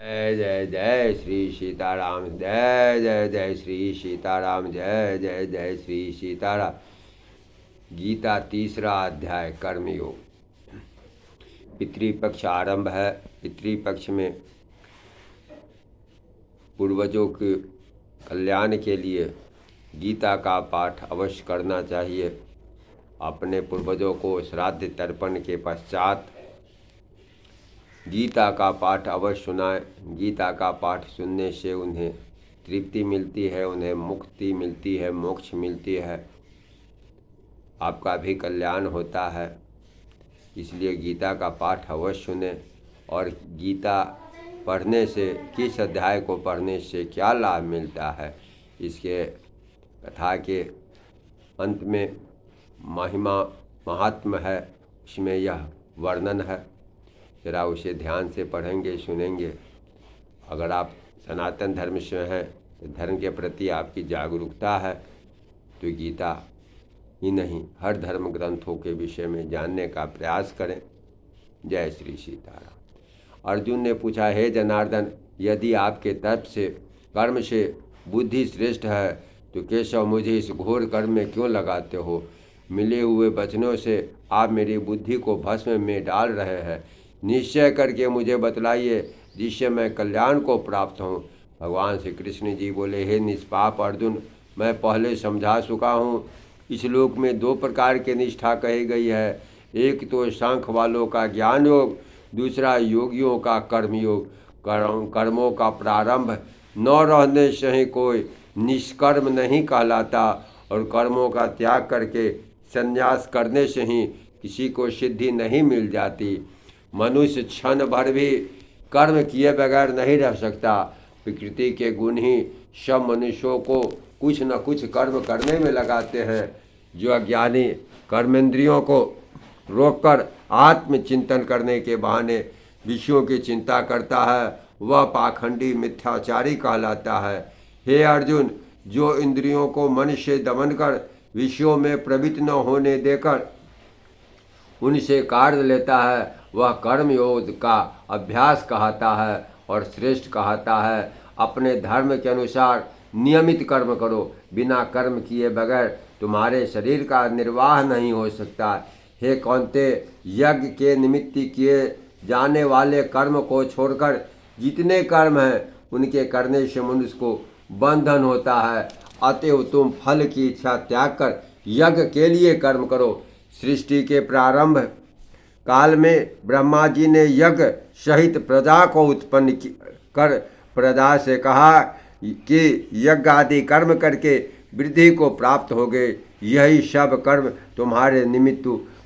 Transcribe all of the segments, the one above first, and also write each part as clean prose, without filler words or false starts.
जय जय जय श्री सीताराम, जय जय जय श्री सीताराम, जय जय जय श्री सीताराम। गीता तीसरा अध्याय कर्मयोग। पितृपक्ष आरंभ है। पितृपक्ष में पूर्वजों के कल्याण के लिए गीता का पाठ अवश्य करना चाहिए। अपने पूर्वजों को श्राद्ध तर्पण के पश्चात गीता का पाठ अवश्य सुनाएं। गीता का पाठ सुनने से उन्हें तृप्ति मिलती है, उन्हें मुक्ति मिलती है, मोक्ष मिलती है, आपका भी कल्याण होता है। इसलिए गीता का पाठ अवश्य सुने। और गीता पढ़ने से, किस अध्याय को पढ़ने से क्या लाभ मिलता है, इसके कथा के अंत में महिमा महात्म है, इसमें यह वर्णन है। जरा उसे ध्यान से पढ़ेंगे, सुनेंगे। अगर आप सनातन धर्म से हैं, तो धर्म के प्रति आपकी जागरूकता है, तो गीता ही नहीं, हर धर्म ग्रंथों के विषय में जानने का प्रयास करें। जय श्री सीताराम। अर्जुन ने पूछा, हे जनार्दन, यदि आपके तप से, कर्म से बुद्धि श्रेष्ठ है, तो केशव मुझे इस घोर कर्म में क्यों लगाते हो? मिले हुए वचनों से आप मेरी बुद्धि को भस्म में डाल रहे हैं। निश्चय करके मुझे बतलाइए, जिससे मैं कल्याण को प्राप्त हूँ। भगवान श्री कृष्ण जी बोले, हे निष्पाप अर्जुन, मैं पहले समझा चुका हूँ। इस लोक में दो प्रकार की निष्ठा कही गई है। एक तो सांख वालों का ज्ञान योग, दूसरा योगियों का कर्म योग। कर्मों का प्रारंभ न रहने से ही कोई निष्कर्म नहीं कहलाता, और कर्मों का त्याग करके संन्यास करने से ही किसी को सिद्धि नहीं मिल जाती। मनुष्य क्षण भर भी कर्म किए बगैर नहीं रह सकता। प्रकृति के गुण ही सब मनुष्यों को कुछ न कुछ कर्म करने में लगाते हैं। जो अज्ञानी कर्मेंद्रियों को रोककर आत्मचिंतन करने के बहाने विषयों की चिंता करता है, वह पाखंडी मिथ्याचारी कहलाता है। हे अर्जुन, जो इंद्रियों को मन से दमन कर विषयों में प्रवृत्त न होने देकर उनसे कार्य लेता है, वह कर्मयोग का अभ्यास कहता है और श्रेष्ठ कहता है। अपने धर्म के अनुसार नियमित कर्म करो। बिना कर्म किए बगैर तुम्हारे शरीर का निर्वाह नहीं हो सकता। हे कौन्ते, यज्ञ के निमित्त किए जाने वाले कर्म को छोड़कर जितने कर्म हैं, उनके करने से मनुष्य को बंधन होता है। अतएव तुम फल की इच्छा त्याग कर यज्ञ के लिए कर्म करो। सृष्टि के प्रारंभ काल में ब्रह्मा जी ने यज्ञ सहित प्रजा को उत्पन्न कर प्रजा से कहा कि यज्ञ आदि कर्म करके वृद्धि को प्राप्त होगे। यही सब कर्म तुम्हारे निमित्त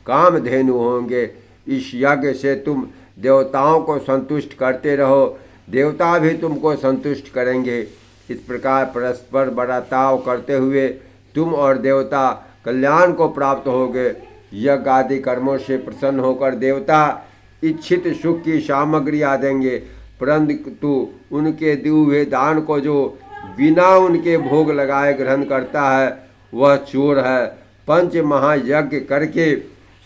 कामधेनु होंगे। इस यज्ञ से तुम देवताओं को संतुष्ट करते रहो, देवता भी तुमको संतुष्ट करेंगे। इस प्रकार परस्पर बर्ताव करते हुए तुम और देवता कल्याण को प्राप्त होगे। यज्ञ आदि कर्मों से प्रसन्न होकर देवता इच्छित सुख की सामग्रियाँ देंगे, परंतु उनके दिए हुए दान को जो बिना उनके भोग लगाए ग्रहण करता है, वह चोर है। पंच महायज्ञ करके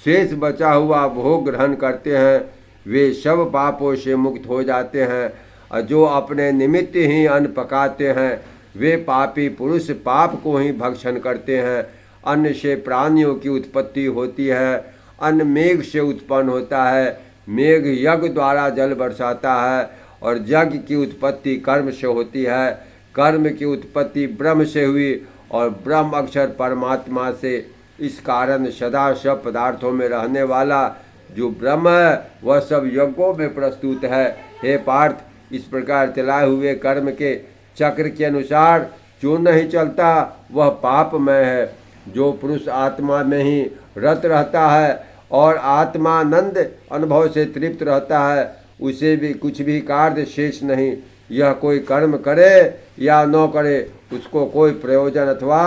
शेष बचा हुआ भोग ग्रहण करते हैं, वे सब पापों से मुक्त हो जाते हैं। और जो अपने निमित्त ही अन्न पकाते हैं, वे पापी पुरुष पाप को ही भक्षण करते हैं। अन्न से प्राणियों की उत्पत्ति होती है। अन्न मेघ से उत्पन्न होता है। मेघ यज्ञ द्वारा जल बरसाता है, और यज्ञ की उत्पत्ति कर्म से होती है। कर्म की उत्पत्ति ब्रह्म से हुई, और ब्रह्म अक्षर परमात्मा से। इस कारण सदा सब पदार्थों में रहने वाला जो ब्रह्म है, वह सब यज्ञों में प्रस्तुत है। हे पार्थ, इस प्रकार चलाए हुए कर्म के चक्र के अनुसार जो नहीं चलता, वह पापमय है। जो पुरुष आत्मा में ही रत रहता है और आत्मानंद अनुभव से तृप्त रहता है, उसे भी कुछ भी कार्य शेष नहीं। यह कोई कर्म करे या न करे, उसको कोई प्रयोजन अथवा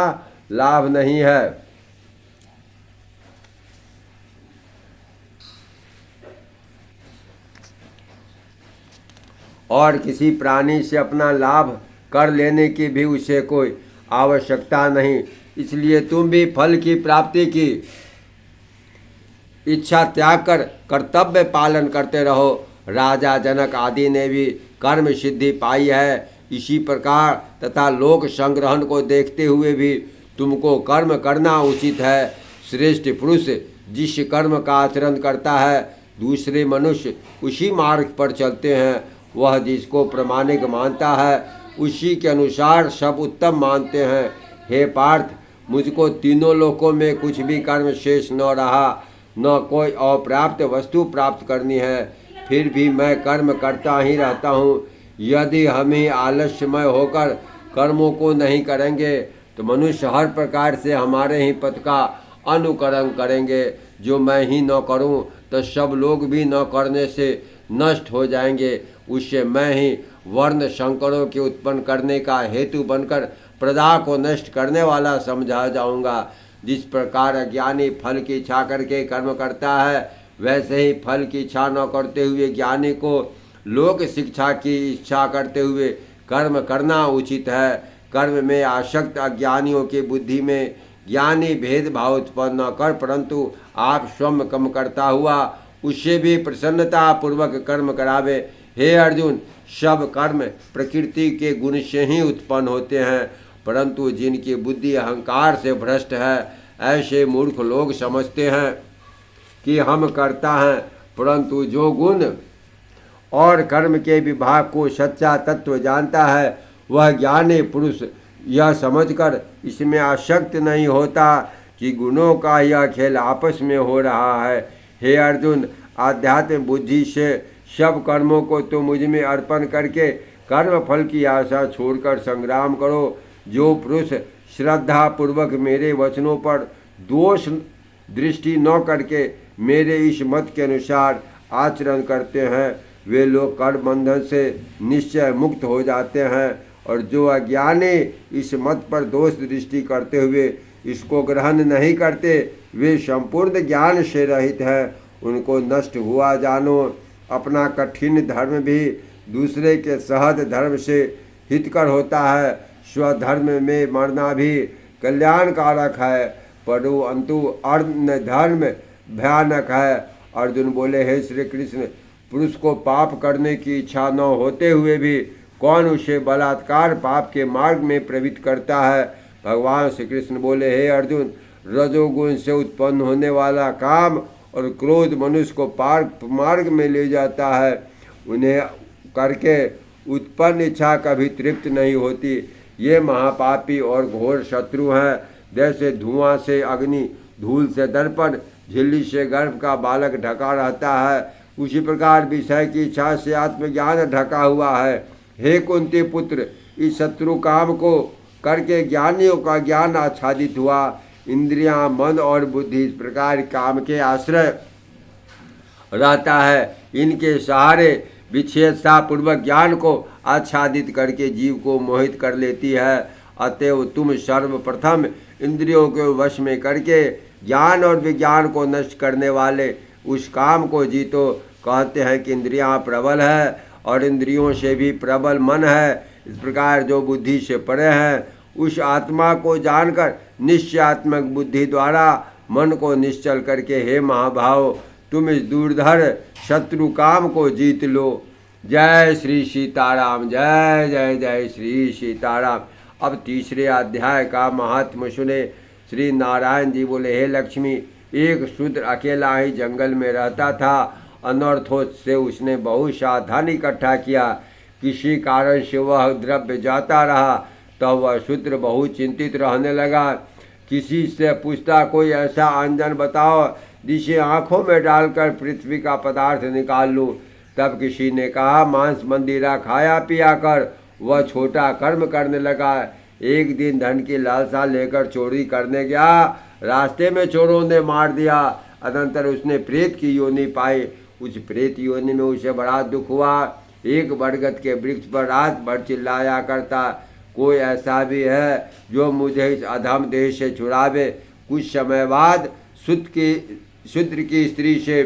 लाभ नहीं है। और किसी प्राणी से अपना लाभ कर लेने की भी उसे कोई आवश्यकता नहीं। इसलिए तुम भी फल की प्राप्ति की इच्छा त्याग कर कर्तव्य पालन करते रहो। राजा जनक आदि ने भी कर्म सिद्धि पाई है। इसी प्रकार तथा लोक संग्रहण को देखते हुए भी तुमको कर्म करना उचित है। श्रेष्ठ पुरुष जिस कर्म का आचरण करता है दूसरे मनुष्य उसी मार्ग पर चलते हैं। वह जिसको प्रामाणिक मानता है उसी के अनुसार सब उत्तम मानते हैं। हे पार्थ, मुझको तीनों लोकों में कुछ भी कर्म शेष न रहा, न कोई अप्राप्त वस्तु प्राप्त करनी है, फिर भी मैं कर्म करता ही रहता हूँ। यदि हम ही आलस्यमय होकर कर्मों को नहीं करेंगे तो मनुष्य हर प्रकार से हमारे ही पथ का अनुकरण करेंगे। जो मैं ही न करूं तो सब लोग भी न करने से नष्ट हो जाएंगे। उससे मैं ही वर्ण संकरों के उत्पन्न करने का हेतु बनकर प्रजा को नष्ट करने वाला समझा जाऊंगा। जिस प्रकार अज्ञानी फल की इच्छा करके कर्म करता है वैसे ही फल की इच्छा न करते हुए ज्ञानी को लोक शिक्षा की इच्छा करते हुए कर्म करना उचित है। कर्म में आसक्त अज्ञानियों की बुद्धि में ज्ञानी भेदभाव उत्पन्न न कर परंतु आप स्वयं कम करता हुआ उससे भी प्रसन्नता पूर्वक कर्म करावे। हे अर्जुन, सब कर्म प्रकृति के गुण से ही उत्पन्न होते हैं, परंतु जिनकी बुद्धि अहंकार से भ्रष्ट है ऐसे मूर्ख लोग समझते हैं कि हम करता हैं, परंतु जो गुण और कर्म के विभाग को सच्चा तत्व जानता है वह ज्ञानी पुरुष यह समझकर इसमें आसक्त नहीं होता कि गुणों का यह खेल आपस में हो रहा है। हे अर्जुन, आध्यात्म बुद्धि से सब कर्मों को तो मुझ में अर्पण करके कर्म फल की आशा छोड़कर संग्राम करो। जो पुरुष श्रद्धा पूर्वक मेरे वचनों पर दोष दृष्टि न करके मेरे इस मत के अनुसार आचरण करते हैं वे लोग कर्म बंधन से निश्चय मुक्त हो जाते हैं। और जो अज्ञानी इस मत पर दोष दृष्टि करते हुए इसको ग्रहण नहीं करते वे संपूर्ण ज्ञान से रहित हैं। उनको नष्ट हुआ जानो। अपना कठिन धर्म भी दूसरे के सहज धर्म से हितकर होता है। स्वधर्म में मरना भी कल्याणकारक है, परंतु अन्य धर्म भयानक है। अर्जुन बोले, हे श्री कृष्ण, पुरुष को पाप करने की इच्छा न होते हुए भी कौन उसे बलात्कार पाप के मार्ग में प्रवृत्त करता है। भगवान श्री कृष्ण बोले, हे अर्जुन, रजोगुण से उत्पन्न होने वाला काम और क्रोध मनुष्य को मार्ग में ले जाता है। उन्हें करके उत्पन्न इच्छा कभी तृप्त नहीं होती। ये महापापी और घोर शत्रु हैं। जैसे धुआं से अग्नि, धूल से दर्पण, झिल्ली से गर्भ का बालक ढका रहता है, उसी प्रकार विषय की इच्छा से आत्मज्ञान ढका हुआ है। हे कुंती पुत्र, इस शत्रु काम को करके ज्ञानियों का ज्ञान आच्छादित हुआ। इंद्रियां, मन और बुद्धि इस प्रकार काम के आश्रय रहता है। इनके सहारे विच्छेदता पूर्वक ज्ञान को आच्छादित करके जीव को मोहित कर लेती है। अतएव तुम सर्वप्रथम इंद्रियों के वश में करके ज्ञान और विज्ञान को नष्ट करने वाले उस काम को जीतो। कहते हैं कि इंद्रियां प्रबल है और इंद्रियों से भी प्रबल मन है। इस प्रकार जो बुद्धि से परे हैं उस आत्मा को जानकर निश्चयात्मक बुद्धि द्वारा मन को निश्चल करके हे महाभाव, तुम इस दूरधर शत्रु काम को जीत लो। जय श्री सीताराम। जय जय जय श्री सीताराम। अब तीसरे अध्याय का महात्म सुने। श्री नारायण जी बोले, हे लक्ष्मी, एक शूद्र अकेला ही जंगल में रहता था। अनर्थों से उसने बहुत सावधानी इकट्ठा किया। किसी कारण से वह द्रव्य जाता रहा तो वह शूद्र बहुत चिंतित रहने लगा। किसी से पूछता, कोई ऐसा अंजन बताओ जिसे आँखों में डालकर पृथ्वी का पदार्थ निकाल लूँ। तब किसी ने कहा, मांस मंदिरा खाया पिया कर। वह छोटा कर्म करने लगा। एक दिन धन की लालसा लेकर चोरी करने गया। रास्ते में चोरों ने मार दिया। अनंतर उसने प्रेत की योनि पाई। उस प्रेत योनि में उसे बड़ा दुख हुआ। एक बरगद के वृक्ष पर रात भर चिल्लाया करता, कोई ऐसा भी है जो मुझे इस अधम देह से छुड़ावे। कुछ समय बाद शूद्र की स्त्री से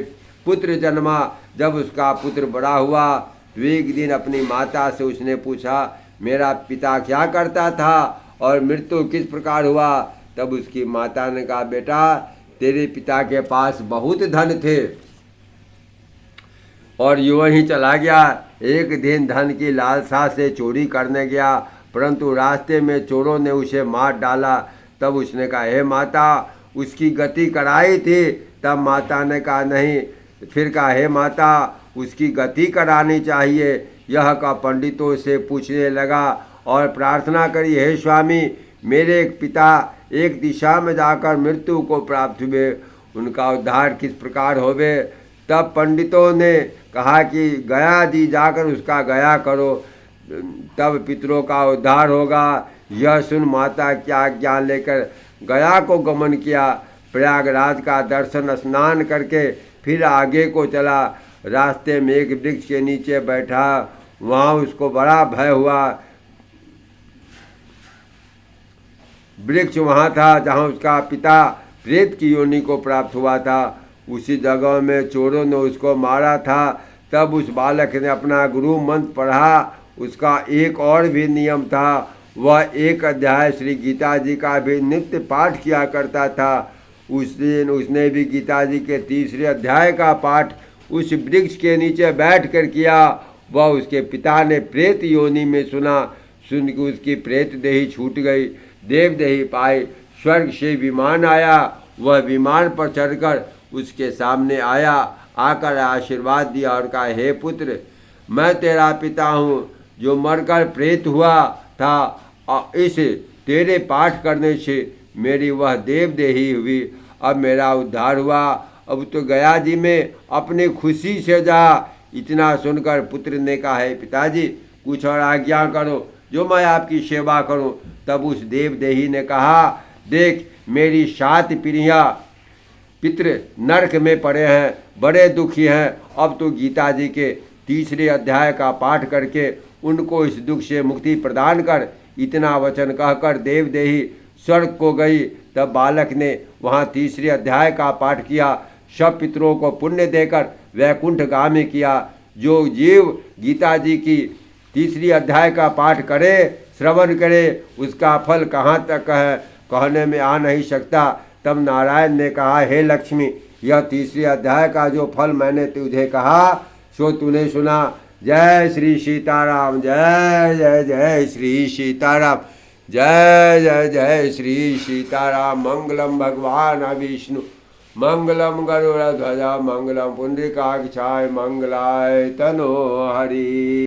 पुत्र जन्मा। जब उसका पुत्र बड़ा हुआ तो एक दिन अपनी माता से उसने पूछा, मेरा पिता क्या करता था और मृत्यु किस प्रकार हुआ। तब उसकी माता ने कहा, बेटा, तेरे पिता के पास बहुत धन थे, और यूं ही चला गया। एक दिन धन की लालसा से चोरी करने गया, परंतु रास्ते में चोरों ने उसे मार डाला। तब उसने कहा, हे माता, उसकी गति कराई थी। तब माता ने कहा, नहीं। फिर कहा, हे माता, उसकी गति करानी चाहिए। यह का पंडितों से पूछने लगा और प्रार्थना करी, हे स्वामी, मेरे एक पिता एक दिशा में जाकर मृत्यु को प्राप्त हुए, उनका उद्धार किस प्रकार होवे। तब पंडितों ने कहा कि गया जी जाकर उसका गया करो, तब पितरों का उद्धार होगा। यह सुन माता क्या ज्ञान लेकर गया को गमन किया। प्रयागराज का दर्शन स्नान करके फिर आगे को चला। रास्ते में एक वृक्ष के नीचे बैठा। वहाँ उसको बड़ा भय हुआ। वृक्ष वहाँ था जहाँ उसका पिता प्रेत की योनि को प्राप्त हुआ था। उसी जगह में चोरों ने उसको मारा था। तब उस बालक ने अपना गुरु मंत्र पढ़ा। उसका एक और भी नियम था, वह एक अध्याय श्री गीता जी का भी नित्य पाठ किया करता था। उस दिन उसने भी गीता जी के 3रे अध्याय का पाठ उस वृक्ष के नीचे बैठ कर किया। वह उसके पिता ने प्रेत योनि में सुना। सुन के उसकी प्रेत देही छूट गई, देव देही पाई। स्वर्ग से विमान आया। वह विमान पर चढ़कर उसके सामने आया, आकर आशीर्वाद दिया और कहा, हे पुत्र, मैं तेरा पिता हूँ जो मरकर प्रेत हुआ था। इस तेरे पाठ करने से मेरी वह देव देही हुई। अब मेरा उद्धार हुआ। अब तो गया जी में अपनी खुशी से जा। इतना सुनकर पुत्र ने कहा, है पिताजी, कुछ और आज्ञा करो जो मैं आपकी सेवा करूं। तब उस देव देही ने कहा, देख, मेरी 7 पीढ़ियाँ पितृ नरक में पड़े हैं, बड़े दुखी हैं। अब तो गीता जी के 3रे अध्याय का पाठ करके उनको इस दुख से मुक्ति प्रदान कर। इतना वचन कहकर देव देही स्वर्ग को गई। तब बालक ने वहाँ 3रे अध्याय का पाठ किया। सब पितरों को पुण्य देकर वैकुंठगामी किया। जो जीव गीता जी की 3री अध्याय का पाठ करे, श्रवण करे, उसका फल कहाँ तक है कहने में आ नहीं सकता। तब नारायण ने कहा, हे लक्ष्मी, यह 3रे अध्याय का जो फल मैंने तुझे कहा सो तूने सुना। जय श्री सीताराम, जय जय जय श्री सीताराम, जय जय जय श्री सीताराम। मंगलम भगवान विष्णु, मंगलम गरुड़ध्वज, मंगलम पुंडरीकाक्षाय, मंगलाय तनो हरि।